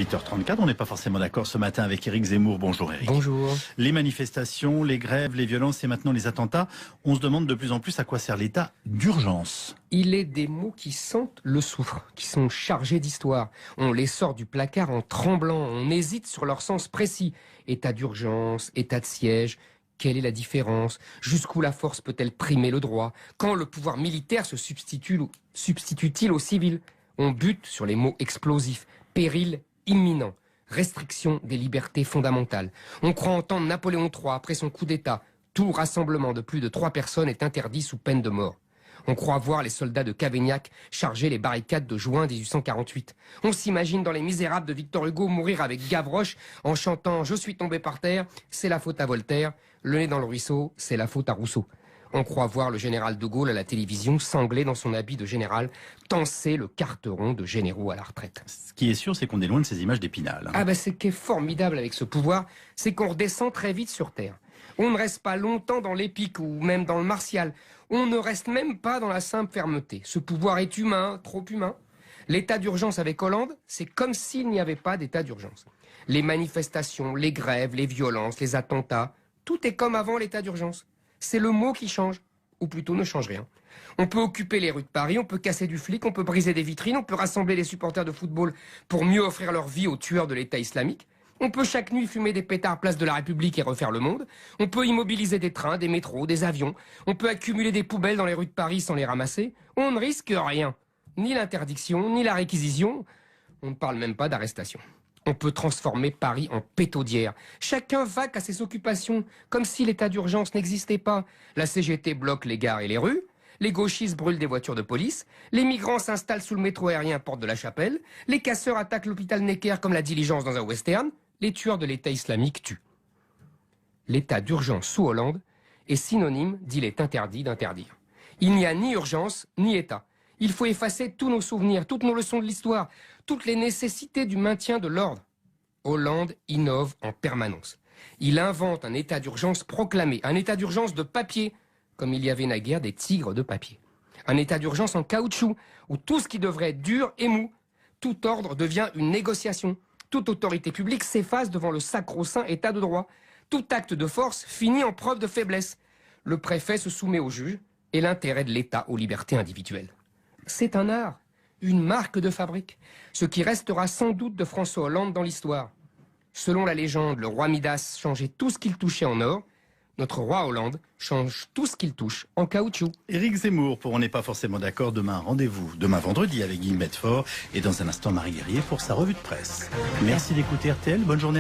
8h34, on n'est pas forcément d'accord ce matin avec Éric Zemmour. Bonjour Éric. Bonjour. Les manifestations, les grèves, les violences et maintenant les attentats, on se demande de plus en plus à quoi sert l'état d'urgence. Il est des mots qui sentent le soufre, qui sont chargés d'histoire. On les sort du placard en tremblant, on hésite sur leur sens précis. État d'urgence, état de siège, quelle est la différence? Jusqu'où la force peut-elle primer le droit? Quand le pouvoir militaire se substitue-t-il au civil? On bute sur les mots explosifs. Péril imminent. Restriction des libertés fondamentales. On croit entendre Napoléon III après son coup d'État. Tout rassemblement de plus de 3 personnes est interdit sous peine de mort. On croit voir les soldats de Cavaignac charger les barricades de juin 1848. On s'imagine dans Les Misérables de Victor Hugo mourir avec Gavroche en chantant « Je suis tombé par terre, c'est la faute à Voltaire, le nez dans le ruisseau, c'est la faute à Rousseau ». On croit voir le général de Gaulle à la télévision, sanglé dans son habit de général, tancer le carteron de généraux à la retraite. Ce qui est sûr, c'est qu'on est loin de ces images d'Épinal. Ah ben, ce qui est formidable avec ce pouvoir, c'est qu'on redescend très vite sur Terre. On ne reste pas longtemps dans l'épique ou même dans le martial. On ne reste même pas dans la simple fermeté. Ce pouvoir est humain, trop humain. L'état d'urgence avec Hollande, c'est comme s'il n'y avait pas d'état d'urgence. Les manifestations, les grèves, les violences, les attentats, tout est comme avant l'état d'urgence. C'est le mot qui change, ou plutôt ne change rien. On peut occuper les rues de Paris, on peut casser du flic, on peut briser des vitrines, on peut rassembler les supporters de football pour mieux offrir leur vie aux tueurs de l'État islamique. On peut chaque nuit fumer des pétards place de la République et refaire le monde. On peut immobiliser des trains, des métros, des avions. On peut accumuler des poubelles dans les rues de Paris sans les ramasser. On ne risque rien. Ni l'interdiction, ni la réquisition. On ne parle même pas d'arrestation. On peut transformer Paris en pétaudière. Chacun vaque à ses occupations, comme si l'état d'urgence n'existait pas. La CGT bloque les gares et les rues. Les gauchistes brûlent des voitures de police. Les migrants s'installent sous le métro aérien Porte de la Chapelle. Les casseurs attaquent l'hôpital Necker comme la diligence dans un western. Les tueurs de l'État islamique tuent. L'état d'urgence sous Hollande est synonyme d'il est interdit d'interdire. Il n'y a ni urgence, ni État. Il faut effacer tous nos souvenirs, toutes nos leçons de l'histoire, toutes les nécessités du maintien de l'ordre. Hollande innove en permanence. Il invente un état d'urgence proclamé, un état d'urgence de papier, comme il y avait naguère des tigres de papier. Un état d'urgence en caoutchouc, où tout ce qui devrait être dur est mou. Tout ordre devient une négociation. Toute autorité publique s'efface devant le sacro-saint état de droit. Tout acte de force finit en preuve de faiblesse. Le préfet se soumet au juge et l'intérêt de l'État aux libertés individuelles. C'est un art, une marque de fabrique, ce qui restera sans doute de François Hollande dans l'histoire. Selon la légende, le roi Midas changeait tout ce qu'il touchait en or. Notre roi Hollande change tout ce qu'il touche en caoutchouc. Éric Zemmour, pour On n'est pas forcément d'accord, demain rendez-vous, demain vendredi avec Guy Medfort et dans un instant Marie Guerrier pour sa revue de presse. Merci d'écouter RTL, bonne journée.